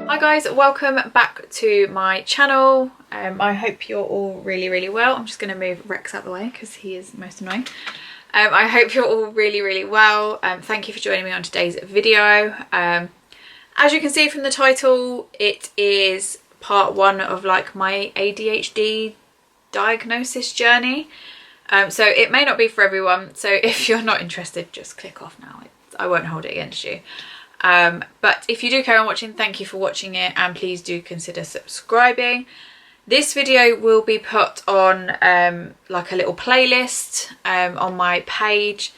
Hi guys, welcome back to my channel. I hope you're all really well. I'm just going to move Rex out of the way because he is most annoying. I hope you're all really well. Thank you for joining me on today's video. As you can see from the title, it is part one of like my ADHD diagnosis journey. So it may not be for everyone, so if you're not interested, just click off now. I won't hold it against you. But if you do carry on watching, thank you for watching it, and please do consider subscribing. This video will be put on like a little playlist on my page,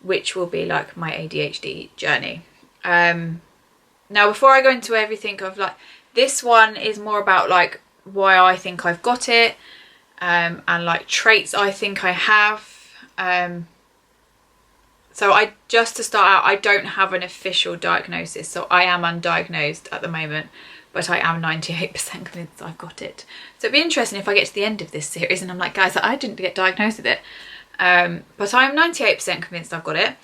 which will be like my ADHD journey. Now before I go into everything of like, this one is more about like why I think I've got it, and like traits I think I have. So just to start out, I don't have an official diagnosis, so I am undiagnosed at the moment, but I am 98% convinced I've got it. So it'd be interesting if I get to the end of this series and I'm like, guys, I didn't get diagnosed with it. But I'm 98% convinced I've got it.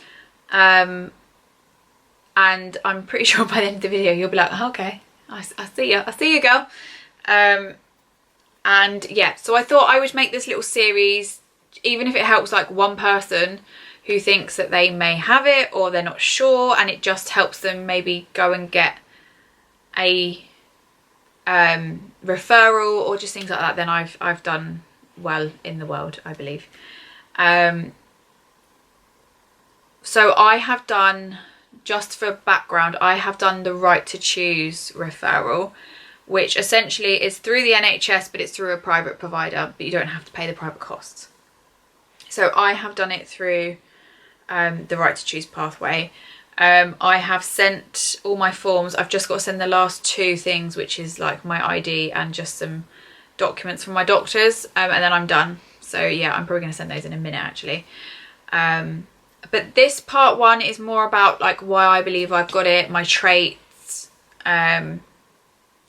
And I'm pretty sure by the end of the video, you'll be like, oh, okay, I see you, girl. And yeah, so I thought I would make this little series, even if it helps like one person who thinks that they may have it or they're not sure, and it just helps them maybe go and get a referral or just things like that. Then I've done well in the world, I believe. So I have done, just for background, I have done the Right to Choose referral, which essentially is through the NHS, but it's through a private provider, but you don't have to pay the private costs. So I have done it through the Right to Choose pathway. I have sent all my forms. I've just got to send the last two things, which is like my ID and just some documents from my doctors, and then I'm done. So yeah, I'm probably going to send those in a minute actually. But this part one is more about like why I believe I've got it, my traits, and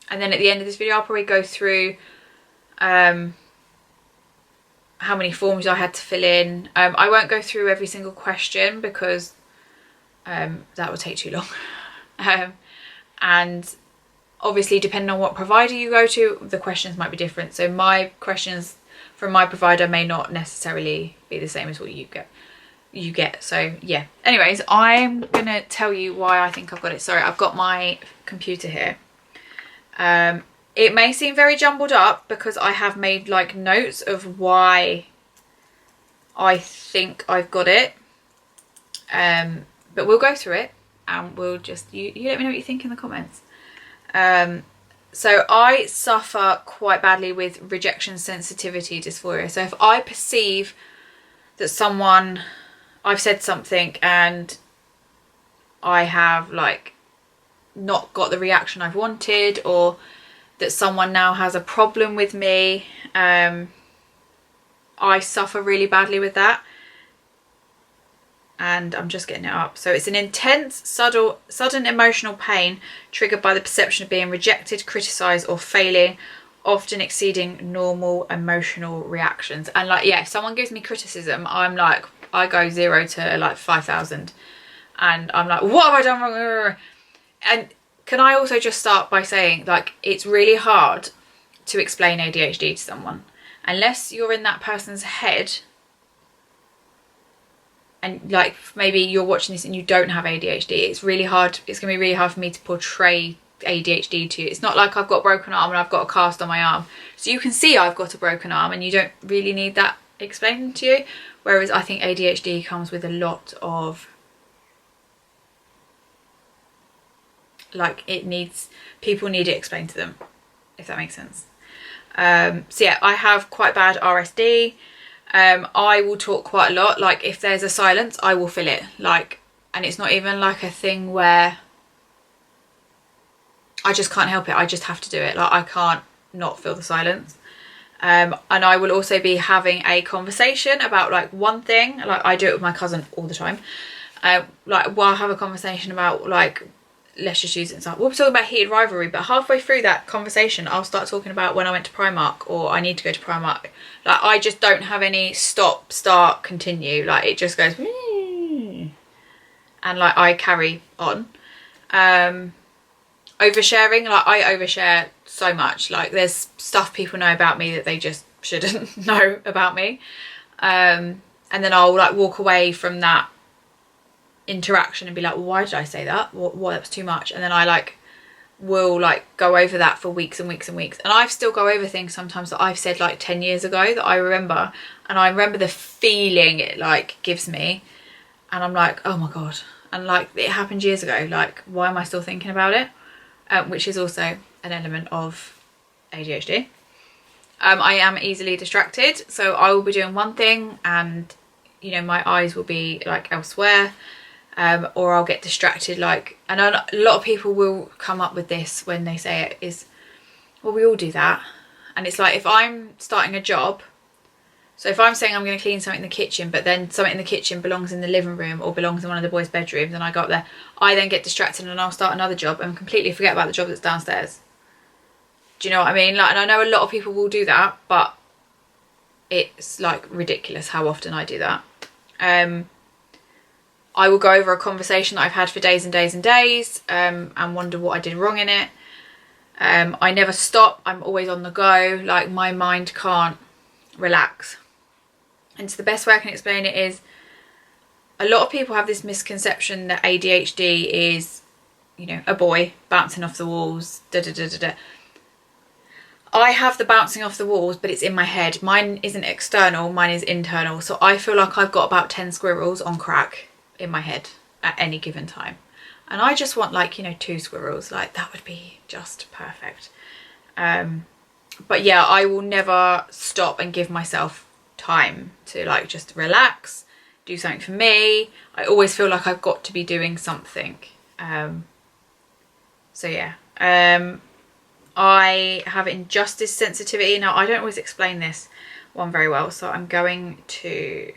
then at the end of this video I'll probably go through how many forms I had to fill in. I won't go through every single question because that would take too long. And obviously depending on what provider you go to, the questions might be different. So my questions from my provider may not necessarily be the same as what you get. So yeah, anyways, I'm gonna tell you why I think I've got it. Sorry, I've got my computer here. It may seem very jumbled up because I have made like notes of why I think I've got it. But we'll go through it and we'll just, you let me know what you think in the comments. So I suffer quite badly with rejection sensitivity dysphoria. So if I perceive that I've said something and I have like not got the reaction I've wanted, or that someone now has a problem with me, I suffer really badly with that. And I'm just getting it up. So it's an intense, sudden emotional pain triggered by the perception of being rejected, criticised or failing, often exceeding normal emotional reactions. And like, yeah, if someone gives me criticism, I'm like, I go 0 to like 5,000. And I'm like, what have I done wrong? And can I also just start by saying, like, it's really hard to explain ADHD to someone. Unless you're in that person's head and like maybe you're watching this and you don't have ADHD, it's really hard. It's going to be really hard for me to portray ADHD to you. It's not like I've got a broken arm and I've got a cast on my arm. So you can see I've got a broken arm and you don't really need that explained to you. Whereas I think ADHD comes with a lot of, like, people need it explained to them, if that makes sense. So yeah, I have quite bad RSD. I will talk quite a lot. Like if there's a silence, I will fill it. Like, and it's not even like a thing where I just can't help it. I just have to do it. Like I can't not fill the silence. And I will also be having a conversation about like one thing. Like I do it with my cousin all the time. Like we'll have a conversation about like, let's just use it and we'll be talking about heated rivalry, but halfway through that conversation I'll start talking about when I went to Primark, or I need to go to Primark. Like I just don't have any stop, start, continue. Like it just goes and like I carry on. oversharing. Like I overshare so much. Like there's stuff people know about me that they just shouldn't know about me. And then I'll like walk away from that interaction and be like, well, why did I say that? What, that was too much. And then I like will like go over that for weeks and weeks and weeks, and I still go over things sometimes that I've said like 10 years ago that I remember, and I remember the feeling it like gives me, and I'm like, oh my god, and like it happened years ago, like why am I still thinking about it? Which is also an element of ADHD. I am easily distracted, so I will be doing one thing and you know my eyes will be like elsewhere. Or I'll get distracted, like, and a lot of people will come up with this when they say it is, well, we all do that. And it's like, if I'm starting a job, so if I'm saying I'm going to clean something in the kitchen, but then something in the kitchen belongs in the living room or belongs in one of the boys' bedrooms, and I go up there, I then get distracted and I'll start another job and completely forget about the job that's downstairs. Do you know what I mean? Like, and I know a lot of people will do that, but it's like ridiculous how often I do that. I will go over a conversation that I've had for days and days and days, and wonder what I did wrong in it. I never stop. I'm always on the go. Like my mind can't relax. And so the best way I can explain it is, a lot of people have this misconception that ADHD is, you know, a boy bouncing off the walls, da da da da da. I have the bouncing off the walls, but it's in my head. Mine isn't external, mine is internal. So I feel like I've got about 10 squirrels on crack in my head at any given time, and I just want like, you know, 2 squirrels, like that would be just perfect. But yeah, I will never stop and give myself time to like just relax, do something for me. I always feel like I've got to be doing something. So yeah, I have injustice sensitivity. Now I don't always explain this one very well, so I'm going to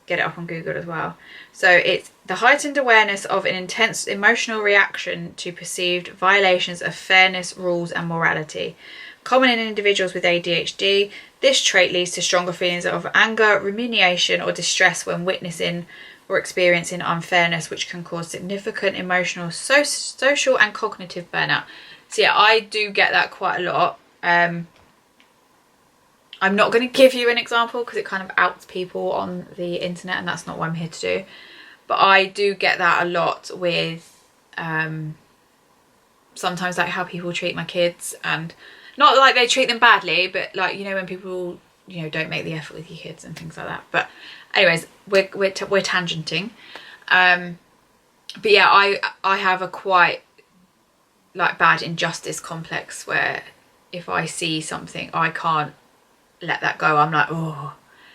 get it up on Google as well. So it's the heightened awareness of an intense emotional reaction to perceived violations of fairness, rules and morality. Common in individuals with ADHD, this trait leads to stronger feelings of anger, rumination or distress when witnessing or experiencing unfairness, which can cause significant emotional, social and cognitive burnout. So yeah, I do get that quite a lot. I'm not going to give you an example because it kind of outs people on the internet, and that's not what I'm here to do. But I do get that a lot with sometimes like how people treat my kids, and not like they treat them badly, but like, you know, when people, you know, don't make the effort with your kids and things like that. But anyways, we're tangenting. But yeah, I have a quite like bad injustice complex where if I see something, I can't let that go. I'm like, oh,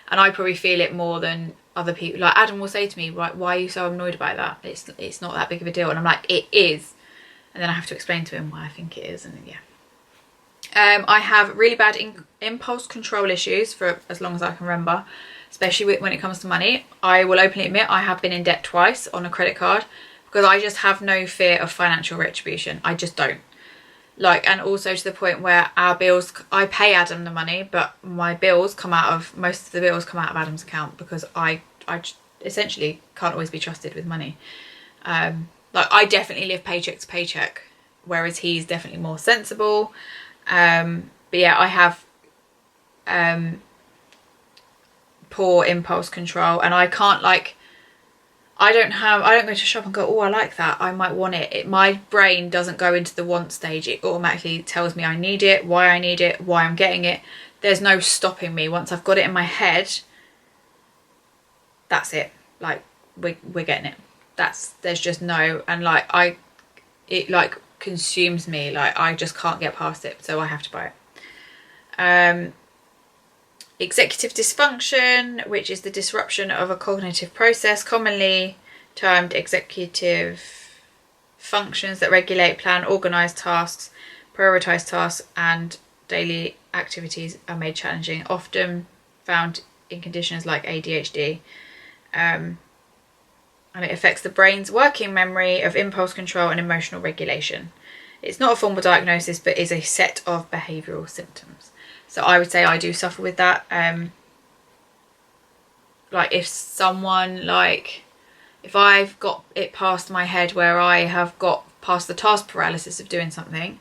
and I probably feel it more than other people. Like Adam will say to me, right, why are you so annoyed by that? It's not that big of a deal. And I'm like, it is. And then I have to explain to him why I think it is. And yeah, I have really bad impulse control issues for as long as I can remember, especially when it comes to money. I will openly admit I have been in debt twice on a credit card because I just have no fear of financial retribution. I just don't. Like, and also to the point where our bills, I pay Adam the money, but my bills come out of, most of the bills come out of Adam's account because I essentially can't always be trusted with money. Like I definitely live paycheck to paycheck, whereas he's definitely more sensible. But yeah, I have poor impulse control, and I can't like, I don't go to shop and go, oh, I like that, I might want it. My brain doesn't go into the want stage. It automatically tells me I need it, why I need it, why I'm getting it. There's no stopping me. Once I've got it in my head, that's it. Like we're getting it. There's just no, and like it like consumes me. Like I just can't get past it, so I have to buy it. Executive dysfunction, which is the disruption of a cognitive process, commonly termed executive functions that regulate, plan, organise tasks, prioritise tasks and daily activities are made challenging, often found in conditions like ADHD. And it affects the brain's working memory of impulse control and emotional regulation. It's not a formal diagnosis, but is a set of behavioural symptoms. So I would say I do suffer with that. Like if someone like if I've got it past my head where I have got past the task paralysis of doing something,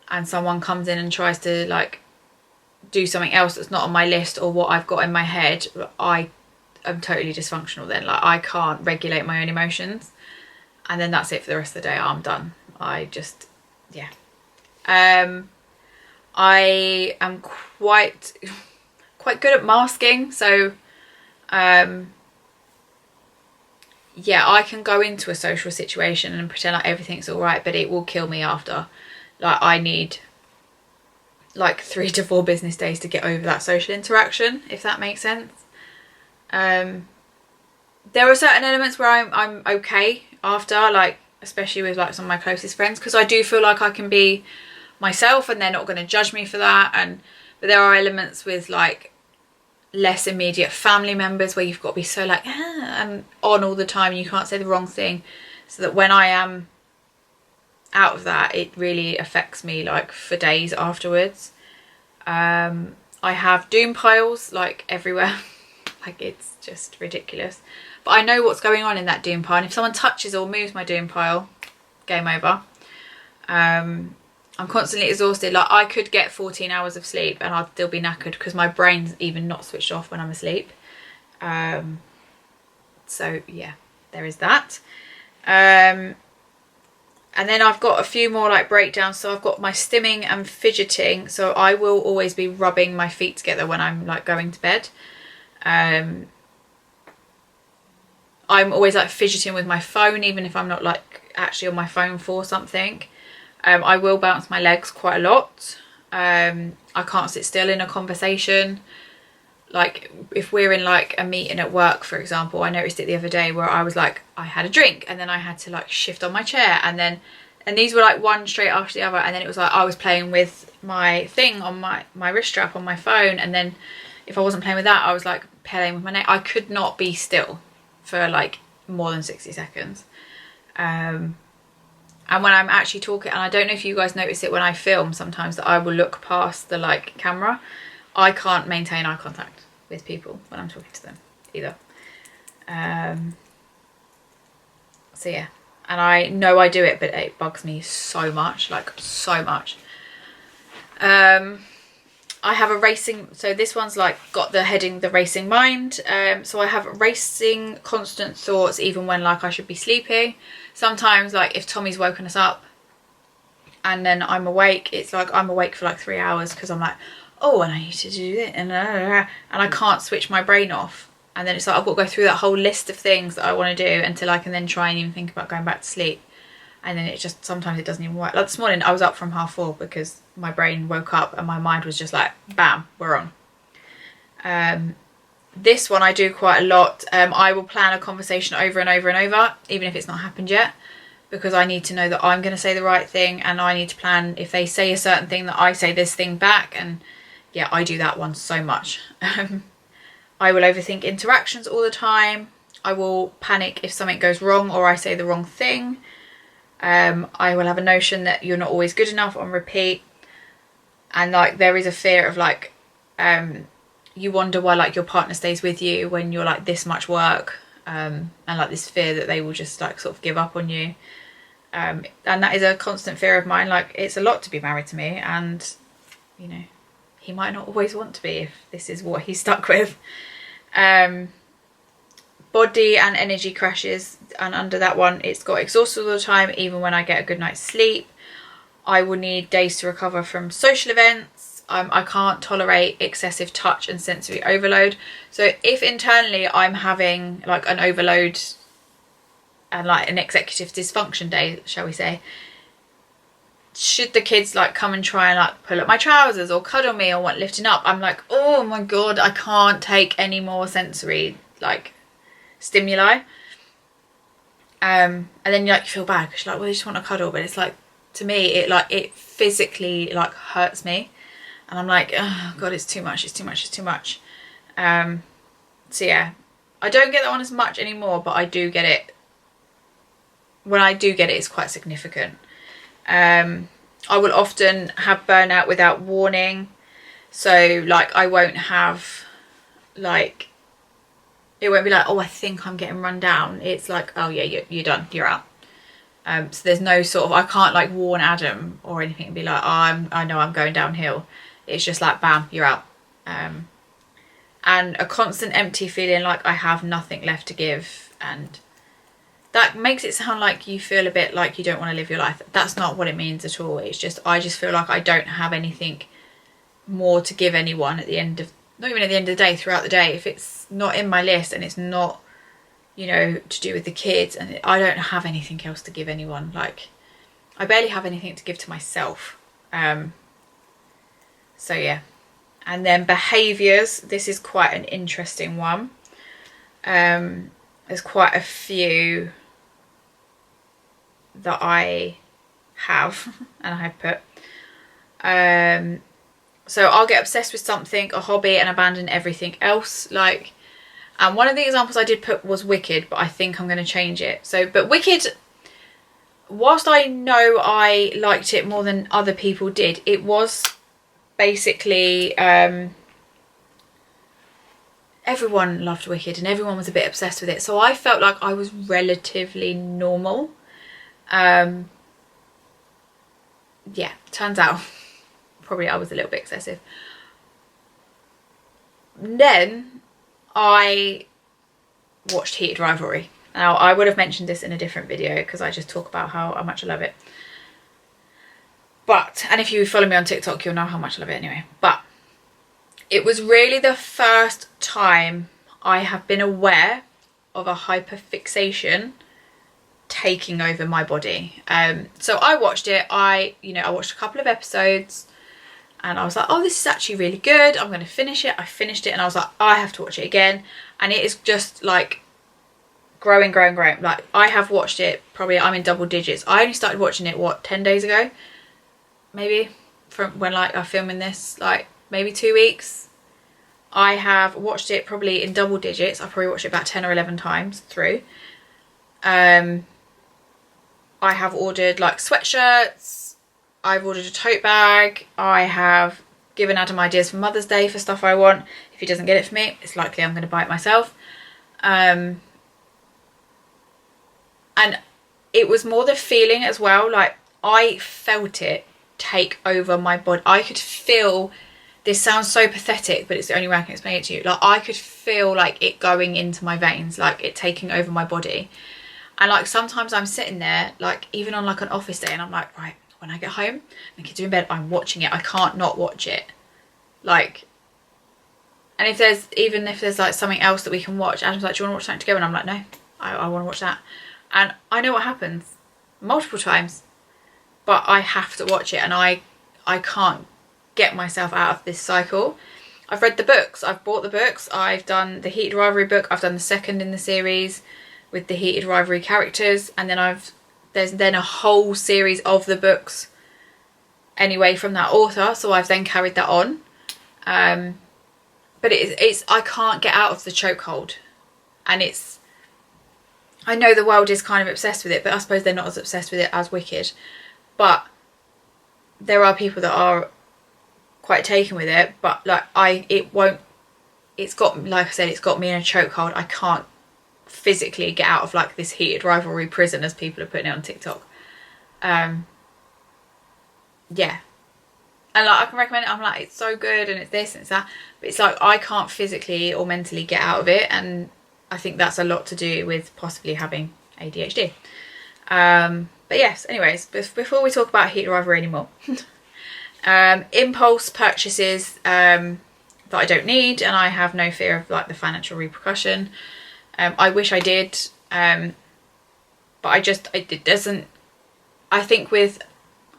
and someone comes in and tries to like do something else that's not on my list or what I've got in my head, I am totally dysfunctional then. Like, I can't regulate my own emotions, and then that's it for the rest of the day. I'm done. I just, yeah. I am quite good at masking, so yeah, I can go into a social situation and pretend like everything's all right, but it will kill me after. Like, I need like 3 to 4 business days to get over that social interaction, if that makes sense. There are certain elements where I'm okay after, like especially with like some of my closest friends, because I do feel like I can be myself and they're not going to judge me for that. But there are elements with like less immediate family members where you've got to be so like and on all the time, and you can't say the wrong thing, so that when I am out of that, it really affects me like for days afterwards. I have doom piles like everywhere. Like, it's just ridiculous, but I know what's going on in that doom pile, and if someone touches or moves my doom pile, game over. I'm constantly exhausted. Like, I could get 14 hours of sleep and I'd still be knackered because my brain's even not switched off when I'm asleep. So yeah, there is that. And then I've got a few more like breakdowns. So I've got my stimming and fidgeting. So I will always be rubbing my feet together when I'm like going to bed. I'm always like fidgeting with my phone, even if I'm not like actually on my phone for something. I will bounce my legs quite a lot. I can't sit still in a conversation. Like, if we're in like a meeting at work, for example, I noticed it the other day where I was like, I had a drink and then I had to like shift on my chair, and these were like one straight after the other, and then it was like I was playing with my thing on my wrist strap on my phone, and then if I wasn't playing with that, I was like playing with my neck. I could not be still for like more than 60 seconds. And when I'm actually talking, and I don't know if you guys notice it when I film sometimes, that I will look past the like camera. I can't maintain eye contact with people when I'm talking to them either. So yeah, and I know I do it, but it bugs me so much, like so much. I have a racing, so this one's like got the heading, the racing mind. So I have racing constant thoughts even when like I should be sleeping. Sometimes like if Tommy's woken us up and then I'm awake, it's like I'm awake for like 3 hours because I'm like, oh, and I need to do it, and I can't switch my brain off. And then it's like I've got to go through that whole list of things that I want to do until I can then try and even think about going back to sleep. And then it just, sometimes it doesn't even work. Like this morning I was up from 4:30 because my brain woke up and my mind was just like, bam, we're on. This one I do quite a lot. I will plan a conversation over and over and over, even if it's not happened yet, because I need to know that I'm going to say the right thing, and I need to plan if they say a certain thing that I say this thing back. And yeah, I do that one so much. I will overthink interactions all the time. I will panic if something goes wrong or I say the wrong thing. I will have a notion that you're not always good enough on repeat, and like there is a fear of like you wonder why like your partner stays with you when you're like this much work, and like this fear that they will just like sort of give up on you, and that is a constant fear of mine. Like, it's a lot to be married to me, and you know, he might not always want to be if this is what he's stuck with. Body and energy crashes, and under that one it's got exhausted all the time even when I get a good night's sleep. I will need days to recover from social events. I can't tolerate excessive touch and sensory overload. So if internally I'm having like an overload and like an executive dysfunction day, shall we say, should the kids like come and try and like pull up my trousers or cuddle me or want lifting up, I'm like, oh my god, I can't take any more sensory like stimuli. And then you like, you feel bad because you're like, well, you just want to cuddle, but it's like, to me it physically like hurts me, and I'm like, oh god, it's too much, it's too much, it's too much. So yeah, I don't get that one as much anymore, but I do get it. When I do get it, it's quite significant. I will often have burnout without warning. So like I won't have like It won't be like, oh, I think I'm getting run down. It's like, oh yeah, you're done, you're out. So there's no sort of, I can't like warn Adam or anything and be like, oh, I know I'm going downhill. It's just like, bam, you're out. And a constant empty feeling like I have nothing left to give, and that makes it sound like you feel a bit like you don't want to live your life. That's not what it means at all. It's just, I just feel like I don't have anything more to give anyone at the end of, not even at the end of the day, throughout the day. If it's not in my list and it's not, you know, to do with the kids, and I don't have anything else to give anyone. Like, I barely have anything to give to myself. So yeah. And then behaviours, this is quite an interesting one. There's quite a few that I have and I have put. So I'll get obsessed with something, a hobby, and abandon everything else. Like, and one of the examples I did put was Wicked, but I think I'm going to change it. So, but Wicked, whilst I know I liked it more than other people did, it was basically everyone loved Wicked and everyone was a bit obsessed with it, so I felt like I was relatively normal. Yeah, turns out probably I was a little bit excessive. Then I watched Heated Rivalry. Now, I would have mentioned this in a different video because I just talk about how much I love it. But, and if you follow me on TikTok, you'll know how much I love it anyway. But it was really the first time I have been aware of a hyperfixation taking over my body. So I watched it. I watched a couple of episodes and I was like, oh, this is actually really good. I'm going to finish it. I finished it and I was like, I have to watch it again. And it is just like growing. Like, I have watched it, probably I'm in double digits. I only started watching it, what, 10 days ago? Maybe, from when like I'm filming this, like maybe 2 weeks. I have watched it probably in double digits. I probably watched it about 10 or 11 times through. I have ordered like sweatshirts. I've ordered a tote bag. I have given Adam ideas for Mother's Day for stuff I want. If he doesn't get it for me, it's likely I'm going to buy it myself. And it was more the feeling as well. Like, I felt it take over my body. I could feel, this sounds so pathetic, but it's the only way I can explain it to you. Like, I could feel like it going into my veins, like it taking over my body. And like, sometimes I'm sitting there, like even on like an office day, and I'm like, right, when I get home, the kids are in bed, I'm watching it. I can't not watch it. Like, and if there's like something else that we can watch, Adam's like, do you want to watch something together? And I'm like, no, I want to watch that. And I know what happens multiple times, but I have to watch it, and I can't get myself out of this cycle. I've read the books, I've bought the books, I've done the Heated Rivalry book, I've done the second in the series with the Heated Rivalry characters, and then there's then a whole series of the books anyway from that author, so I've then carried that on. But it's I can't get out of the chokehold, and I know the world is kind of obsessed with it, but I suppose they're not as obsessed with it as Wicked. But there are people that are quite taken with it, but like it's got, like I said, it's got me in a chokehold. I can't physically get out of like this Heated Rivalry prison, as people are putting it on TikTok. Yeah. And like, I can recommend it. I'm like, it's so good and it's this and it's that, but it's like I can't physically or mentally get out of it, and I think that's a lot to do with possibly having ADHD. But yes, anyways, before we talk about Heated Rivalry anymore, impulse purchases that I don't need, and I have no fear of like the financial repercussion. I wish I did, but it doesn't. I think with,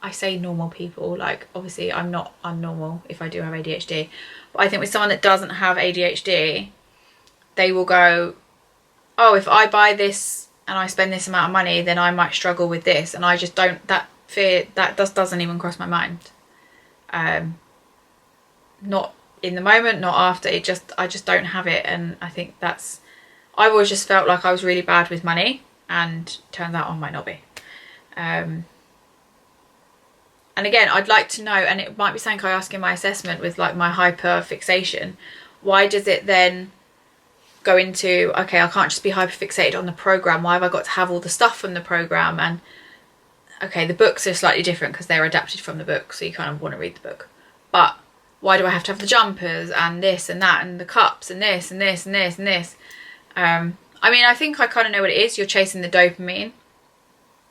I say normal people, like obviously I'm not unnormal if I do have ADHD, but I think with someone that doesn't have ADHD, they will go, oh, if I buy this and I spend this amount of money, then I might struggle with this. And I just don't, that fear, that doesn't even cross my mind. Not in the moment, not after, I just don't have it. And I think I've always just felt like I was really bad with money, and turns out I might not be. And again, I'd like to know, and it might be something I ask in my assessment with like my hyper fixation, why does it then go into, okay, I can't just be hyper fixated on the program. Why have I got to have all the stuff from the program? And okay, the books are slightly different because they're adapted from the book, so you kind of want to read the book. But why do I have to have the jumpers and this and that and the cups and this and this and this and this? I mean, I think I kind of know what it is. You're chasing the dopamine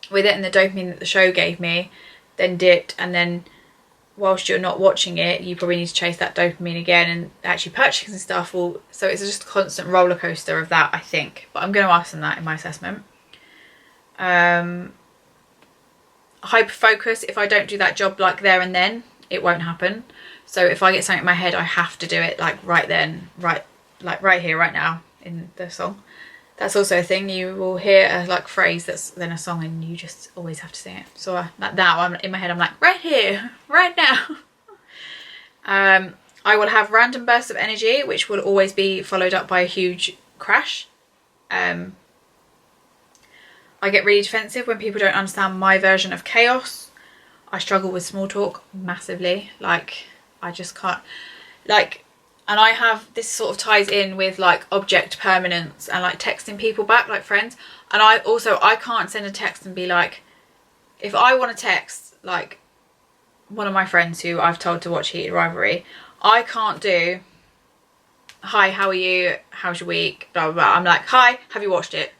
with it, and the dopamine that the show gave me then dipped, and then whilst you're not watching it, you probably need to chase that dopamine again, and actually purchasing stuff will, so it's just a constant roller coaster of that, I think. But I'm going to ask them that in my assessment. Hyper focus, if I don't do that job like there and then, it won't happen. So if I get something in my head, I have to do it like right then, right here, right now in the song. That's also a thing. You will hear a like phrase that's then a song, and you just always have to sing it. So like that, I'm in my head, I'm like, right here, right now. I will have random bursts of energy, which will always be followed up by a huge crash. I get really defensive when people don't understand my version of chaos. I struggle with small talk massively. Like, I just can't, like, and I have, this sort of ties in with like object permanence and like texting people back, like friends. And I can't send a text and be like, if I want to text like one of my friends who I've told to watch Heated Rivalry, I can't do, hi, how are you? How's your week? Blah, blah, blah. I'm like, hi, have you watched it?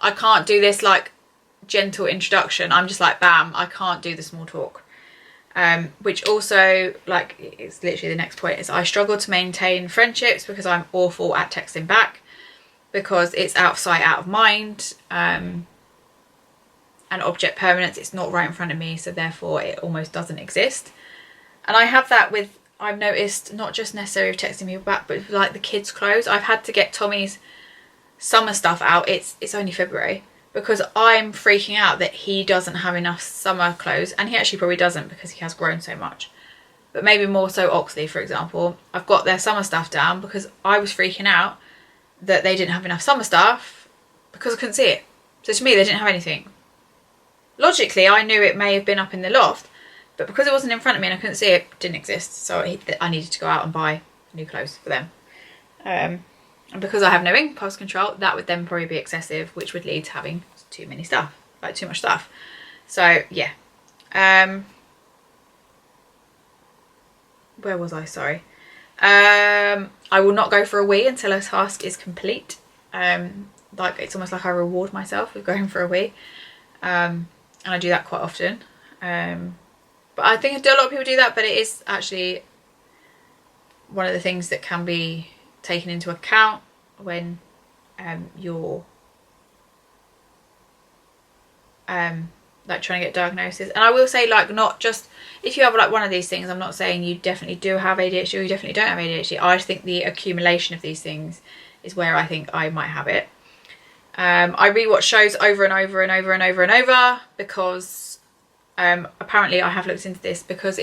I can't do this like gentle introduction. I'm just like, bam, I can't do the small talk. Which also, like, it's literally the next point, is I struggle to maintain friendships because I'm awful at texting back, because it's out of sight, out of mind, and object permanence, it's not right in front of me, so therefore it almost doesn't exist. And I have that with, I've noticed, not just necessarily with texting people back, but with like the kids' clothes. I've had to get Tommy's summer stuff out. It's only February, because I'm freaking out that he doesn't have enough summer clothes, and he actually probably doesn't because he has grown so much. But maybe more so Oxley, for example. I've got their summer stuff down because I was freaking out that they didn't have enough summer stuff because I couldn't see it. So to me, they didn't have anything. Logically, I knew it may have been up in the loft, but because it wasn't in front of me and I couldn't see it, it didn't exist. So I needed to go out and buy new clothes for them. And because I have no impulse control, that would then probably be excessive, which would lead to having too many stuff, like too much stuff. So yeah. Where was I? Sorry. I will not go for a wee until a task is complete. Like, it's almost like I reward myself with going for a wee. And I do that quite often. But I think a lot of people do that, but it is actually one of the things that can be taken into account when you're like trying to get diagnosis. And I will say, like, not just if you have like one of these things, I'm not saying you definitely do have ADHD or you definitely don't have ADHD. I think the accumulation of these things is where I think I might have it. I rewatch shows over and over and over and over and over because apparently I have looked into this, because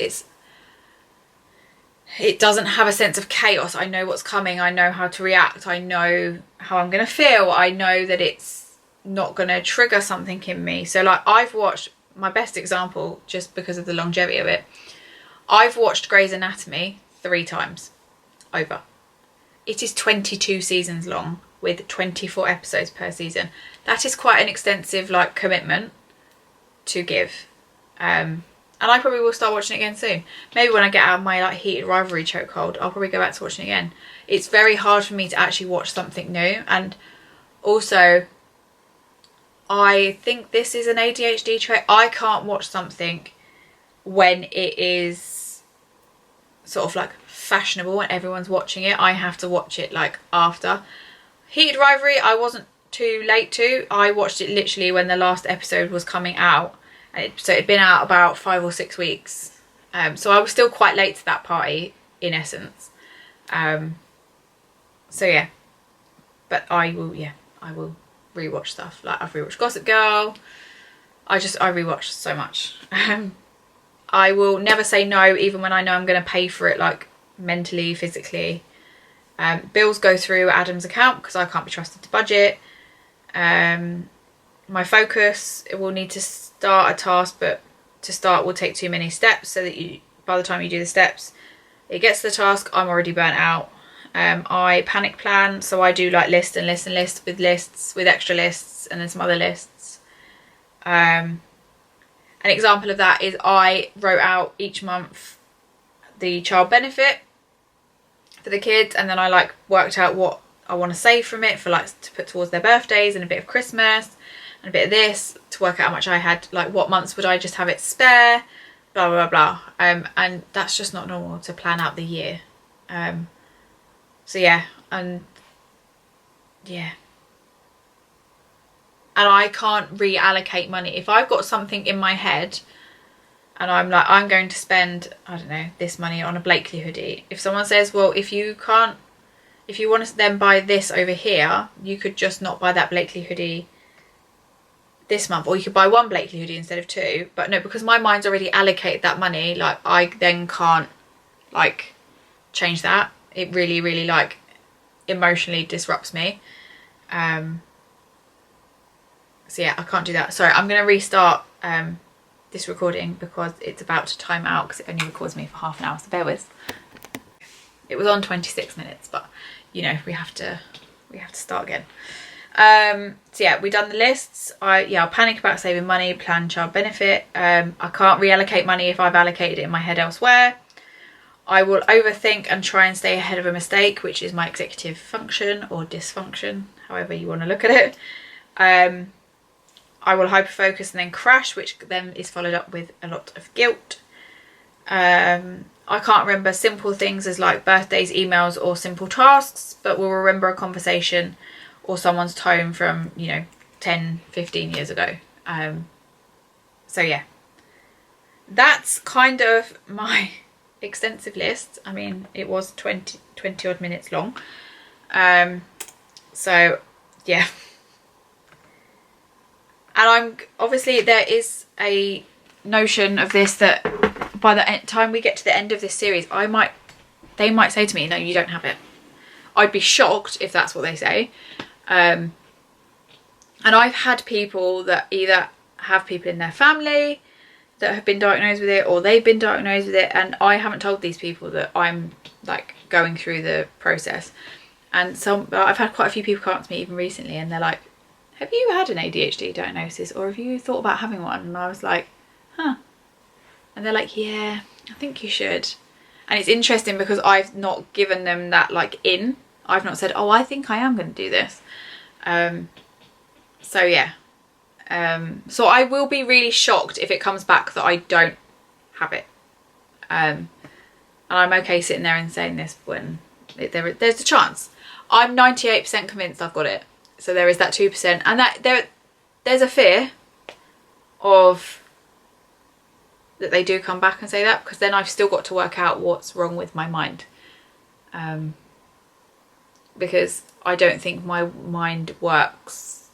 it doesn't have a sense of chaos. I know what's coming, I know how to react, I know how I'm going to feel, I know that it's not going to trigger something in me. So like, I've watched, my best example, just because of the longevity of it, I've watched Grey's Anatomy 3 times over. It is 22 seasons long with 24 episodes per season. That is quite an extensive like commitment to give. And I probably will start watching it again soon. Maybe when I get out of my like Heated Rivalry chokehold, I'll probably go back to watching it again. It's very hard for me to actually watch something new. And also, I think this is an ADHD trait. I can't watch something when it is sort of like fashionable and everyone's watching it. I have to watch it like after. Heated Rivalry, I wasn't too late to. I watched it literally when the last episode was coming out. So it'd been out about 5 or 6 weeks. So I was still quite late to that party, in essence. So yeah. But I will rewatch stuff. Like, I've rewatched Gossip Girl. I rewatch so much. I will never say no, even when I know I'm going to pay for it, like mentally, physically. Bills go through Adam's account because I can't be trusted to budget. My focus, it will need to start a task, but to start will take too many steps, so that by the time you do the steps, it gets to the task, I'm already burnt out. I panic plan, so I do like lists and lists and lists with extra lists and then some other lists. An example of that is I wrote out each month the child benefit for the kids, and then I like worked out what I want to save from it for like to put towards their birthdays and a bit of Christmas and a bit of this, to work out how much I had, like what months would I just have it spare, blah blah blah. And that's just not normal to plan out the year. So yeah, and I can't reallocate money. If I've got something in my head and I'm like, I'm going to spend, I don't know, this money on a Blakely hoodie. If someone says, well, if you want to then buy this over here, you could just not buy that Blakely hoodie this month, or you could buy one Blakely hoodie instead of two. But no, because my mind's already allocated that money, like I then can't like change that. It really, really like emotionally disrupts me. So yeah, I can't do that. Sorry, I'm going to restart this recording because it's about to time out, because it only records me for half an hour, so bear with. It was on 26 minutes, but you know, we have to start again. So yeah, we've done the lists. I'll panic about saving money, plan child benefit. I can't reallocate money if I've allocated it in my head elsewhere. I will overthink and try and stay ahead of a mistake, which is my executive function or dysfunction, however you want to look at it. I will hyperfocus and then crash, which then is followed up with a lot of guilt. I can't remember simple things as like birthdays, emails or simple tasks, but will remember a conversation or someone's tone from, you know, 10, 15 years ago. So yeah, that's kind of my extensive list. I mean, it was 20 odd minutes long. So yeah. And I'm obviously, there is a notion of this that by the time we get to the end of this series, they might say to me, no, you don't have it. I'd be shocked if that's what they say. And I've had people that either have people in their family that have been diagnosed with it, or they've been diagnosed with it, and I haven't told these people that I'm like going through the process. And I've had quite a few people come up to me even recently, and they're like, have you had an ADHD diagnosis, or have you thought about having one? And I was like, huh. And they're like, yeah, I think you should. And it's interesting because I've not given them that like in. I've not said, oh, I think I am going to do this. So yeah. So I will be really shocked if it comes back that I don't have it. And I'm okay sitting there and saying this when there's a chance. I'm 98% convinced I've got it. So there is that 2%, and that there's a fear of that they do come back and say that, because then I've still got to work out what's wrong with my mind. Because I don't think my mind works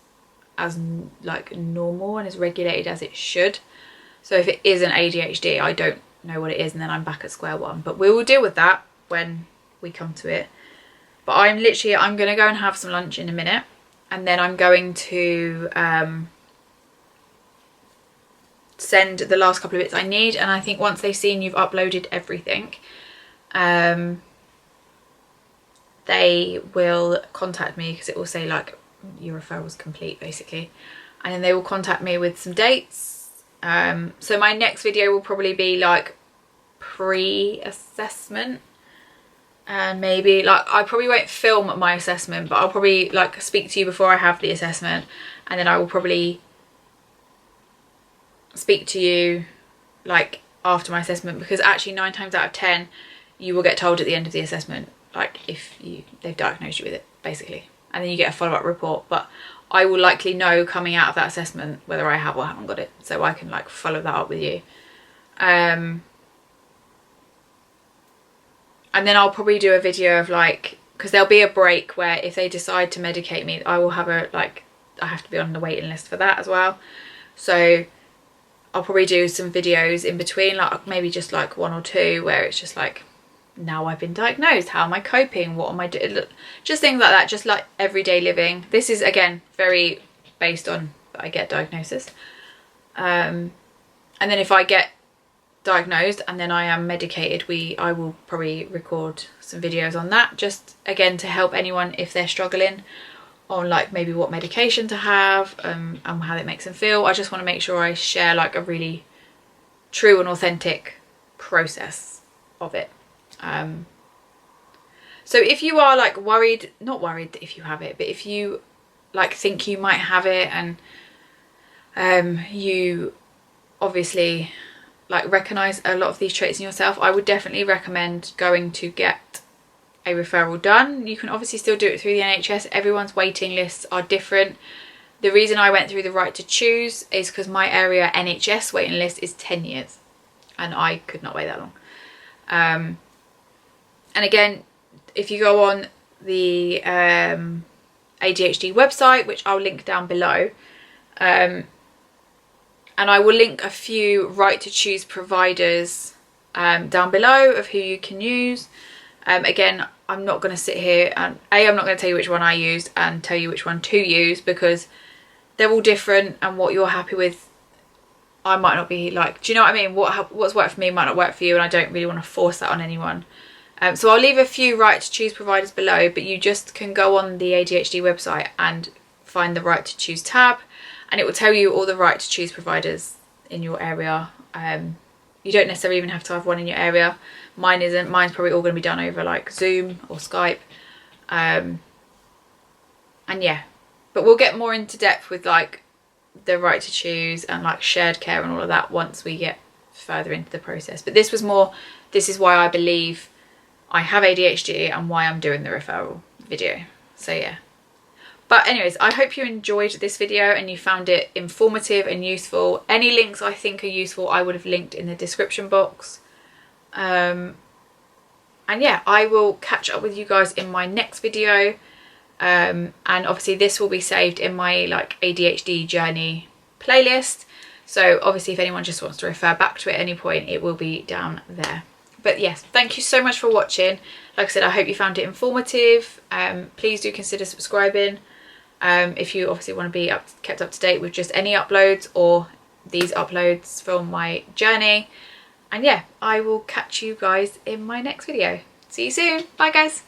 as like normal and as regulated as it should. So if it is an ADHD, I don't know what it is, and then I'm back at square one. But we will deal with that when we come to it. But I'm going to go and have some lunch in a minute. And then I'm going to send the last couple of bits I need. And I think once they've seen you've uploaded everything, they will contact me, because it will say like your referral's complete basically. And then they will contact me with some dates. So my next video will probably be like pre-assessment. And maybe like I probably won't film my assessment, but I'll probably like speak to you before I have the assessment, and then I will probably speak to you like after my assessment, because actually 9 times out of 10 you will get told at the end of the assessment, like if they've diagnosed you with it basically, and then you get a follow-up report. But I will likely know coming out of that assessment whether I have or haven't got it, so I can like follow that up with you. And then I'll probably do a video of like, because there'll be a break where if they decide to medicate me, I will have I have to be on the waiting list for that as well. So I'll probably do some videos in between, like maybe just like 1 or 2, where it's just like, now I've been diagnosed, how am I coping? What am I doing? Just things like that, just like everyday living. This is again very based on that I get diagnosis. And then if I get diagnosed and then I am medicated, I will probably record some videos on that, just again to help anyone if they're struggling on like maybe what medication to have and how it makes them feel. I just want to make sure I share like a really true and authentic process of it. So if you are like worried, not worried if you have it, but if you like think you might have it and you obviously like recognize a lot of these traits in yourself, I would definitely recommend going to get a referral done. You can obviously still do it through the NHS. Everyone's waiting lists are different. The reason I went through the right to choose is because my area NHS waiting list is 10 years and I could not wait that long. And again, if you go on the ADHD website, which I'll link down below, and I will link a few right to choose providers down below of who you can use. Again, I'm not going to sit here and I'm not going to tell you which one I used and tell you which one to use, because they're all different and what you're happy with I might not be like, do you know what I mean? What's worked for me might not work for you, and I don't really want to force that on anyone. So I'll leave a few right to choose providers below, but you just can go on the ADHD website and find the right to choose tab, and it will tell you all the right to choose providers in your area. You don't necessarily even have to have one in your area. Mine isn't. Mine's probably all going to be done over like Zoom or Skype. And yeah, but we'll get more into depth with like the right to choose and like shared care and all of that once we get further into the process. But this was more, this is why I believe I have ADHD and why I'm doing the referral video. So yeah. But anyways, I hope you enjoyed this video and you found it informative and useful. Any links I think are useful I would have linked in the description box. And yeah, I will catch up with you guys in my next video. And obviously this will be saved in my like ADHD journey playlist. So obviously if anyone just wants to refer back to it at any point, it will be down there. But yes, thank you so much for watching. Like I said, I hope you found it informative. Please do consider subscribing if you obviously want to be kept up to date with just any uploads or these uploads from my journey. And yeah, I will catch you guys in my next video. See you soon. Bye guys.